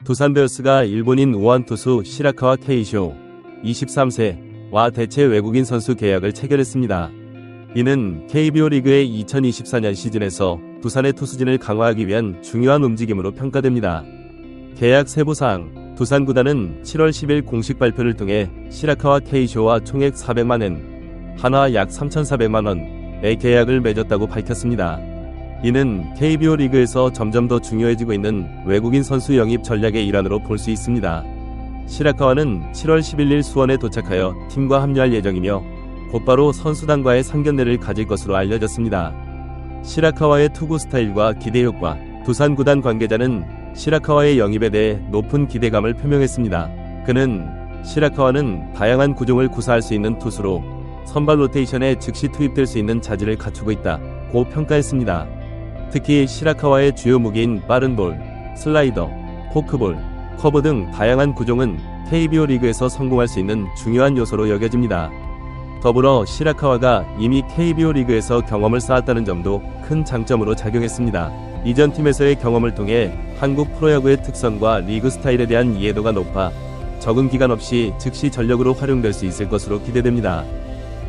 두산 베어스가 일본인 우완 투수 시라카와 케이쇼 23세와 대체 외국인 선수 계약을 체결했습니다. 이는 KBO 리그의 2024년 시즌에서 두산의 투수진을 강화하기 위한 중요한 움직임으로 평가됩니다. 계약 세부사항, 두산 구단은 7월 10일 공식 발표를 통해 시라카와 케이쇼와 총액 400만엔, 한화 약 3,400만원의 계약을 맺었다고 밝혔습니다. 이는 KBO 리그에서 점점 더 중요해지고 있는 외국인 선수 영입 전략의 일환으로 볼 수 있습니다. 시라카와는 7월 11일 수원에 도착하여 팀과 합류할 예정이며 곧바로 선수단과의 상견례를 가질 것으로 알려졌습니다. 시라카와의 투구 스타일과 기대 효과, 두산 구단 관계자는 시라카와의 영입에 대해 높은 기대감을 표명했습니다. 그는 시라카와는 다양한 구종을 구사할 수 있는 투수로 선발 로테이션에 즉시 투입될 수 있는 자질을 갖추고 있다고 평가했습니다. 특히 시라카와의 주요 무기인 빠른 볼, 슬라이더, 포크볼, 커브 등 다양한 구종은 KBO 리그에서 성공할 수 있는 중요한 요소로 여겨집니다. 더불어 시라카와가 이미 KBO 리그에서 경험을 쌓았다는 점도 큰 장점으로 작용했습니다. 이전 팀에서의 경험을 통해 한국 프로야구의 특성과 리그 스타일에 대한 이해도가 높아 적응 기간 없이 즉시 전력으로 활용될 수 있을 것으로 기대됩니다.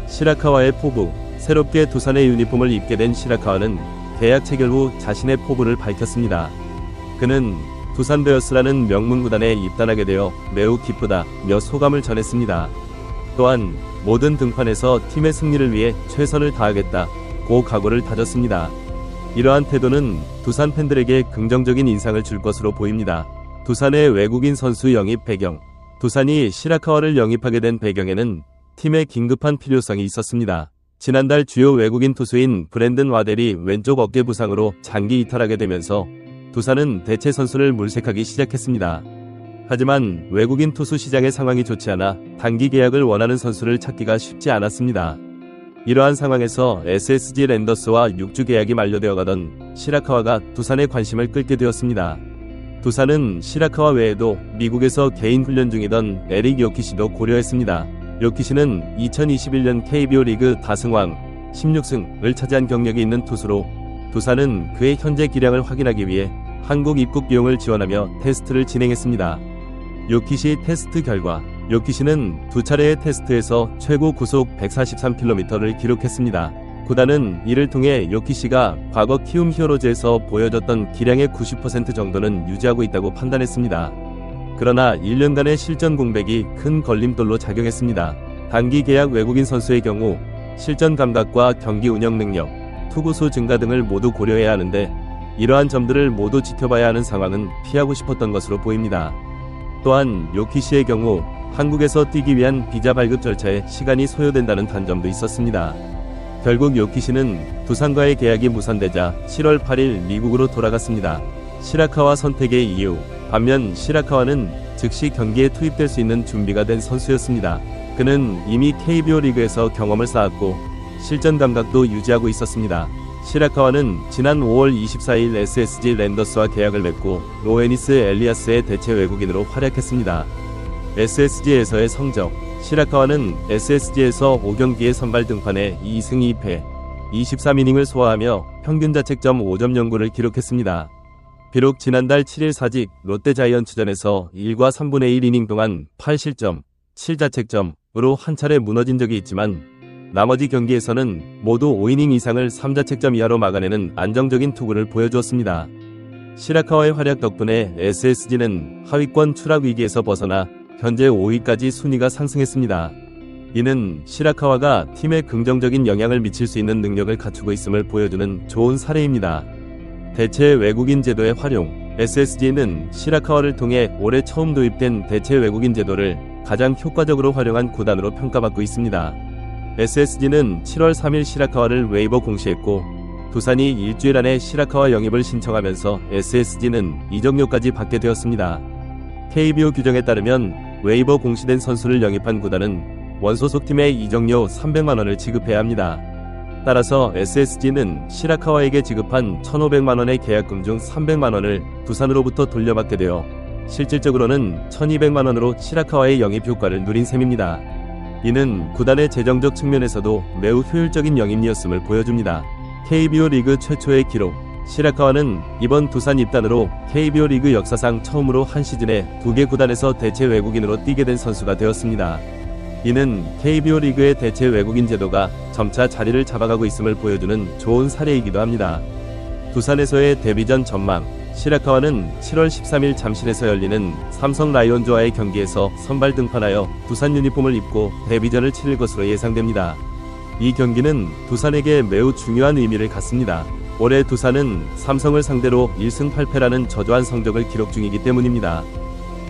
시라카와의 포부, 새롭게 두산의 유니폼을 입게 된 시라카와는 계약 체결 후 자신의 포부를 밝혔습니다. 그는 두산 베어스라는 명문 구단에 입단하게 되어 매우 기쁘다며 소감을 전했습니다. 또한 모든 등판에서 팀의 승리를 위해 최선을 다하겠다고 각오를 다졌습니다. 이러한 태도는 두산 팬들에게 긍정적인 인상을 줄 것으로 보입니다. 두산의 외국인 선수 영입 배경, 두산이 시라카와를 영입하게 된 배경에는 팀의 긴급한 필요성이 있었습니다. 지난달 주요 외국인 투수인 브랜든 와델이 왼쪽 어깨 부상으로 장기 이탈하게 되면서 두산은 대체 선수를 물색하기 시작했습니다. 하지만 외국인 투수 시장의 상황이 좋지 않아 단기 계약을 원하는 선수를 찾기가 쉽지 않았습니다. 이러한 상황에서 SSG 랜더스와 6주 계약이 만료되어 가던 시라카와가 두산의 관심을 끌게 되었습니다. 두산은 시라카와 외에도 미국에서 개인 훈련 중이던 에릭 요키시도 고려했습니다. 요키시는 2021년 KBO 리그 다승왕 16승을 차지한 경력이 있는 투수로 두산은 그의 현재 기량을 확인하기 위해 한국 입국 비용을 지원하며 테스트를 진행했습니다. 요키시 테스트 결과, 요키시는 두 차례의 테스트에서 최고 구속 143km를 기록했습니다. 구단은 이를 통해 요키시가 과거 키움 히어로즈에서 보여줬던 기량의 90% 정도는 유지하고 있다고 판단했습니다. 그러나 1년간의 실전 공백이 큰 걸림돌로 작용했습니다. 단기 계약 외국인 선수의 경우 실전 감각과 경기 운영 능력, 투구수 증가 등을 모두 고려해야 하는데 이러한 점들을 모두 지켜봐야 하는 상황은 피하고 싶었던 것으로 보입니다. 또한 요키시의 경우 한국에서 뛰기 위한 비자 발급 절차에 시간이 소요된다는 단점도 있었습니다. 결국 요키시는 두산과의 계약이 무산되자 7월 8일 미국으로 돌아갔습니다. 시라카와 선택의 이유, 반면 시라카와는 즉시 경기에 투입될 수 있는 준비가 된 선수였습니다. 그는 이미 KBO 리그에서 경험을 쌓았고 실전 감각도 유지하고 있었습니다. 시라카와는 지난 5월 24일 SSG 랜더스와 계약을 맺고 로에니스 엘리아스의 대체 외국인으로 활약했습니다. SSG에서의 성적, 시라카와는 SSG에서 5경기의 선발 등판에 2승 2패, 23이닝을 소화하며 평균 자책점 5.09를 기록했습니다. 비록 지난달 7일 사직 롯데자이언츠전에서 1과 3분의 1이닝 동안 8실점, 7자책점으로 한 차례 무너진 적이 있지만 나머지 경기에서는 모두 5이닝 이상을 3자책점 이하로 막아내는 안정적인 투구를 보여주었습니다. 시라카와의 활약 덕분에 SSG는 하위권 추락 위기에서 벗어나 현재 5위까지 순위가 상승했습니다. 이는 시라카와가 팀에 긍정적인 영향을 미칠 수 있는 능력을 갖추고 있음을 보여주는 좋은 사례입니다. 대체 외국인 제도의 활용, SSG는 시라카와를 통해 올해 처음 도입된 대체 외국인 제도를 가장 효과적으로 활용한 구단으로 평가받고 있습니다. SSG는 7월 3일 시라카와를 웨이버 공시했고 두산이 일주일 안에 시라카와 영입을 신청하면서 SSG는 이적료까지 받게 되었습니다. KBO 규정에 따르면 웨이버 공시된 선수를 영입한 구단은 원소속팀에 이적료 300만원을 지급해야 합니다. 따라서 SSG는 시라카와에게 지급한 1,500만원의 계약금 중 300만원을 두산으로부터 돌려받게 되어 실질적으로는 1,200만원으로 시라카와의 영입 효과를 누린 셈입니다. 이는 구단의 재정적 측면에서도 매우 효율적인 영입이었음을 보여줍니다. KBO 리그 최초의 기록, 시라카와는 이번 두산 입단으로 KBO 리그 역사상 처음으로 한 시즌에 2개 구단에서 대체 외국인으로 뛰게 된 선수가 되었습니다. 이는 KBO 리그의 대체 외국인 제도가 점차 자리를 잡아가고 있음을 보여주는 좋은 사례이기도 합니다. 두산에서의 데뷔전 전망. 시라카와는 7월 13일 잠실에서 열리는 삼성 라이온즈와의 경기에서 선발 등판하여 두산 유니폼을 입고 데뷔전을 치를 것으로 예상됩니다. 이 경기는 두산에게 매우 중요한 의미를 갖습니다. 올해 두산은 삼성을 상대로 1승 8패라는 저조한 성적을 기록 중이기 때문입니다.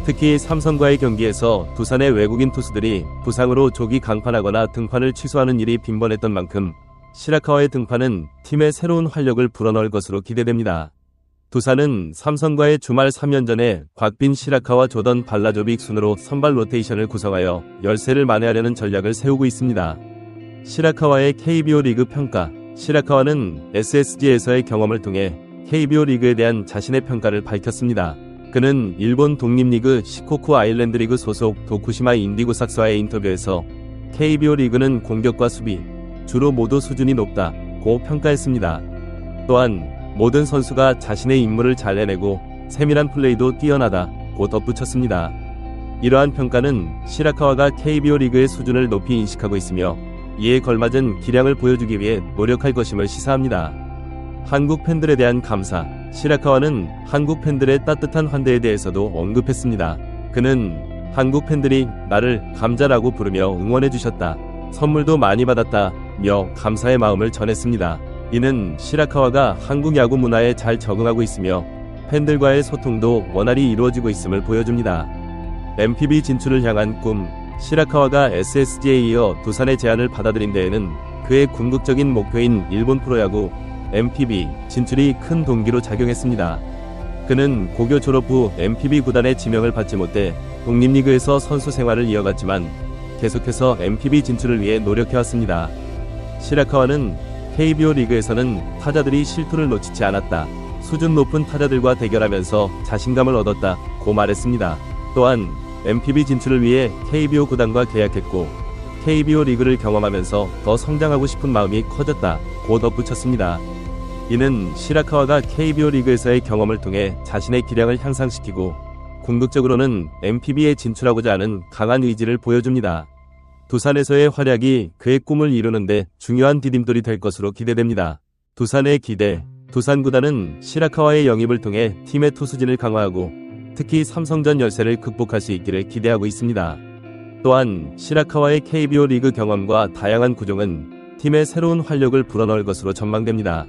특히 삼성과의 경기에서 두산의 외국인 투수들이 부상으로 조기 강판하거나 등판을 취소하는 일이 빈번했던 만큼 시라카와의 등판은 팀의 새로운 활력을 불어넣을 것으로 기대됩니다. 두산은 삼성과의 주말 3연전에 곽빈, 시라카와 조던, 발라조빅 순으로 선발 로테이션을 구성하여 열세를 만회하려는 전략을 세우고 있습니다. 시라카와의 KBO 리그 평가. 시라카와는 SSG에서의 경험을 통해 KBO 리그에 대한 자신의 평가를 밝혔습니다. 그는 일본 독립리그 시코쿠 아일랜드 리그 소속 도쿠시마 인디고삭스와의 인터뷰에서 KBO 리그는 공격과 수비, 주로 모두 수준이 높다고 평가했습니다. 또한 모든 선수가 자신의 임무를 잘 해내고 세밀한 플레이도 뛰어나다고 덧붙였습니다. 이러한 평가는 시라카와가 KBO 리그의 수준을 높이 인식하고 있으며 이에 걸맞은 기량을 보여주기 위해 노력할 것임을 시사합니다. 한국 팬들에 대한 감사. 시라카와는 한국 팬들의 따뜻한 환대에 대해서도 언급했습니다. 그는 한국 팬들이 나를 감자라고 부르며 응원해주셨다. 선물도 많이 받았다며 감사의 마음을 전했습니다. 이는 시라카와가 한국 야구 문화에 잘 적응하고 있으며 팬들과의 소통도 원활히 이루어지고 있음을 보여줍니다. MPB 진출을 향한 꿈. 시라카와가 SSG에 이어 두산의 제안을 받아들인 데에는 그의 궁극적인 목표인 일본 프로야구 MPB 진출이 큰 동기로 작용했습니다. 그는 고교 졸업 후 MPB 구단의 지명을 받지 못해 독립리그에서 선수 생활을 이어갔지만 계속해서 MPB 진출을 위해 노력해왔습니다. 시라카와는 KBO 리그에서는 타자들이 실투를 놓치지 않았다. 수준 높은 타자들과 대결하면서 자신감을 얻었다고 말했습니다. 또한 MPB 진출을 위해 KBO 구단과 계약했고 KBO 리그를 경험하면서 더 성장하고 싶은 마음이 커졌다고 덧붙였습니다. 이는 시라카와가 KBO 리그에서의 경험을 통해 자신의 기량을 향상시키고 궁극적으로는 MPB에 진출하고자 하는 강한 의지를 보여줍니다. 두산에서의 활약이 그의 꿈을 이루는데 중요한 디딤돌이 될 것으로 기대됩니다. 두산의 기대. 두산 구단은 시라카와의 영입을 통해 팀의 투수진을 강화하고 특히 삼성전 열세를 극복할 수 있기를 기대하고 있습니다. 또한 시라카와의 KBO 리그 경험과 다양한 구종은 팀의 새로운 활력을 불어넣을 것으로 전망됩니다.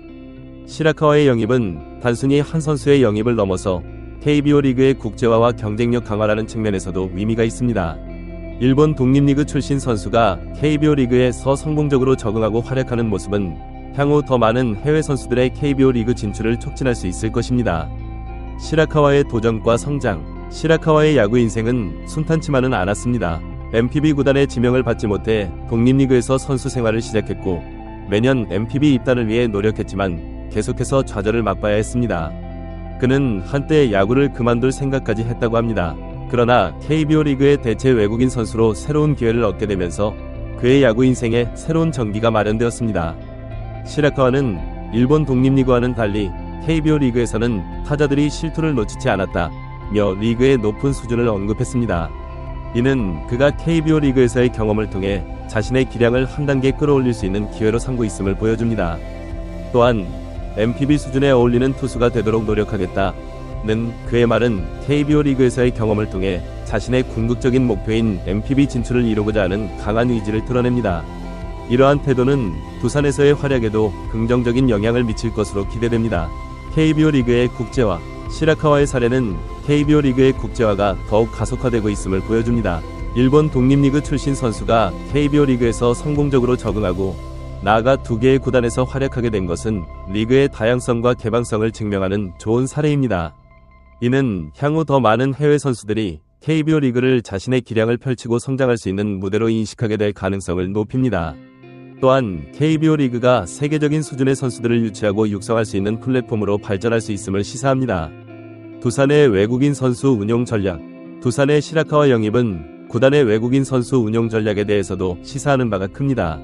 시라카와의 영입은 단순히 한 선수의 영입을 넘어서 KBO 리그의 국제화와 경쟁력 강화라는 측면에서도 의미가 있습니다. 일본 독립리그 출신 선수가 KBO 리그에서 성공적으로 적응하고 활약하는 모습은 향후 더 많은 해외 선수들의 KBO 리그 진출을 촉진할 수 있을 것입니다. 시라카와의 도전과 성장. 시라카와의 야구 인생은 순탄치만은 않았습니다. MPB 구단의 지명을 받지 못해 독립리그에서 선수 생활을 시작했고 매년 MPB 입단을 위해 노력했지만 계속해서 좌절을 맛봐야 했습니다. 그는 한때 야구를 그만둘 생각까지 했다고 합니다. 그러나 KBO 리그의 대체 외국인 선수로 새로운 기회를 얻게 되면서 그의 야구 인생에 새로운 전기가 마련되었습니다. 시라카와는 일본 독립리그와는 달리 KBO 리그에서는 타자들이 실투를 놓치지 않았다며 리그의 높은 수준을 언급했습니다. 이는 그가 KBO 리그에서의 경험을 통해 자신의 기량을 한 단계 끌어올릴 수 있는 기회로 삼고 있음을 보여줍니다. 또한 MPB 수준에 어울리는 투수가 되도록 노력하겠다는 그의 말은 KBO 리그에서의 경험을 통해 자신의 궁극적인 목표인 MPB 진출을 이루고자 하는 강한 의지를 드러냅니다. 이러한 태도는 두산에서의 활약에도 긍정적인 영향을 미칠 것으로 기대됩니다. KBO 리그의 국제화. 시라카와의 사례는 KBO 리그의 국제화가 더욱 가속화되고 있음을 보여줍니다. 일본 독립리그 출신 선수가 KBO 리그에서 성공적으로 적응하고 나아가 2개의 구단에서 활약하게 된 것은 리그의 다양성과 개방성을 증명하는 좋은 사례입니다. 이는 향후 더 많은 해외 선수들이 KBO 리그를 자신의 기량을 펼치고 성장할 수 있는 무대로 인식하게 될 가능성을 높입니다. 또한 KBO 리그가 세계적인 수준의 선수들을 유치하고 육성할 수 있는 플랫폼으로 발전할 수 있음을 시사합니다. 두산의 외국인 선수 운용 전략. 두산의 시라카와 영입은 구단의 외국인 선수 운용 전략에 대해서도 시사하는 바가 큽니다.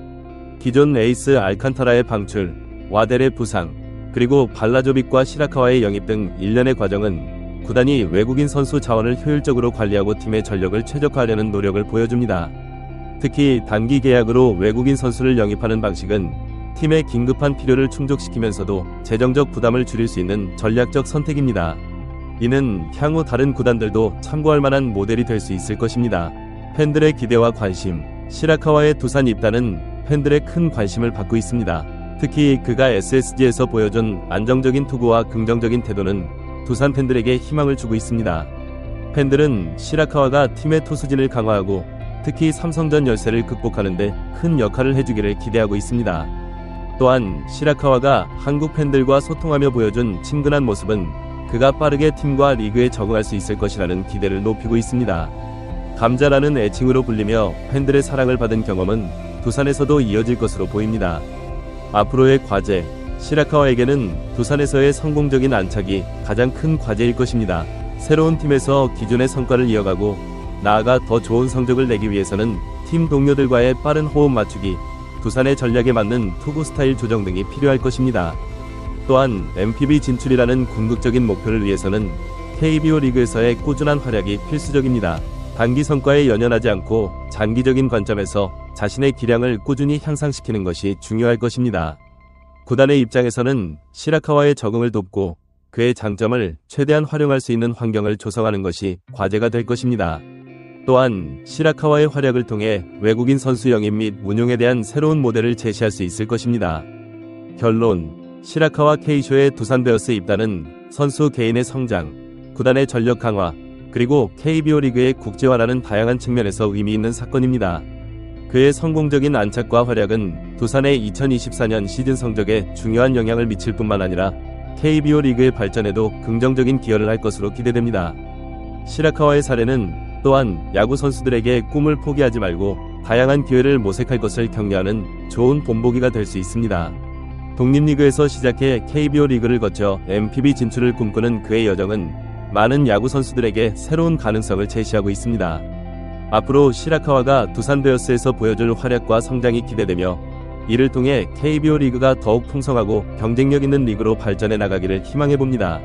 기존 에이스 알칸타라의 방출, 와델의 부상, 그리고 발라조빅과 시라카와의 영입 등 일련의 과정은 구단이 외국인 선수 자원을 효율적으로 관리하고 팀의 전력을 최적화하려는 노력을 보여줍니다. 특히 단기 계약으로 외국인 선수를 영입하는 방식은 팀의 긴급한 필요를 충족시키면서도 재정적 부담을 줄일 수 있는 전략적 선택입니다. 이는 향후 다른 구단들도 참고할 만한 모델이 될 수 있을 것입니다. 팬들의 기대와 관심, 시라카와의 두산 입단은 팬들의 큰 관심을 받고 있습니다. 특히 그가 SSG에서 보여준 안정적인 투구와 긍정적인 태도는 두산 팬들에게 희망을 주고 있습니다. 팬들은 시라카와가 팀의 투수진을 강화하고 특히 삼성전 열세를 극복하는 데 큰 역할을 해주기를 기대하고 있습니다. 또한 시라카와가 한국 팬들과 소통하며 보여준 친근한 모습은 그가 빠르게 팀과 리그에 적응할 수 있을 것이라는 기대를 높이고 있습니다. 감자라는 애칭으로 불리며 팬들의 사랑을 받은 경험은 두산에서도 이어질 것으로 보입니다. 앞으로의 과제, 시라카와에게는 두산에서의 성공적인 안착이 가장 큰 과제일 것입니다. 새로운 팀에서 기존의 성과를 이어가고 나아가 더 좋은 성적을 내기 위해서는 팀 동료들과의 빠른 호흡 맞추기, 두산의 전략에 맞는 투구 스타일 조정 등이 필요할 것입니다. 또한 NPB 진출이라는 궁극적인 목표를 위해서는 KBO 리그에서의 꾸준한 활약이 필수적입니다. 단기 성과에 연연하지 않고 장기적인 관점에서 자신의 기량을 꾸준히 향상시키는 것이 중요할 것입니다. 구단의 입장에서는 시라카와의 적응을 돕고 그의 장점을 최대한 활용할 수 있는 환경을 조성하는 것이 과제가 될 것입니다. 또한 시라카와의 활약을 통해 외국인 선수 영입 및 운용에 대한 새로운 모델을 제시할 수 있을 것입니다. 결론, 시라카와 케이쇼의 두산 베어스 입단은 선수 개인의 성장, 구단의 전력 강화, 그리고 KBO 리그의 국제화라는 다양한 측면에서 의미 있는 사건입니다. 그의 성공적인 안착과 활약은 두산의 2024년 시즌 성적에 중요한 영향을 미칠 뿐만 아니라 KBO 리그의 발전에도 긍정적인 기여를 할 것으로 기대됩니다. 시라카와의 사례는 또한 야구 선수들에게 꿈을 포기하지 말고 다양한 기회를 모색할 것을 격려하는 좋은 본보기가 될 수 있습니다. 독립리그에서 시작해 KBO 리그를 거쳐 NPB 진출을 꿈꾸는 그의 여정은 많은 야구 선수들에게 새로운 가능성을 제시하고 있습니다. 앞으로 시라카와가 두산 베어스에서 보여줄 활약과 성장이 기대되며 이를 통해 KBO 리그가 더욱 풍성하고 경쟁력 있는 리그로 발전해 나가기를 희망해봅니다.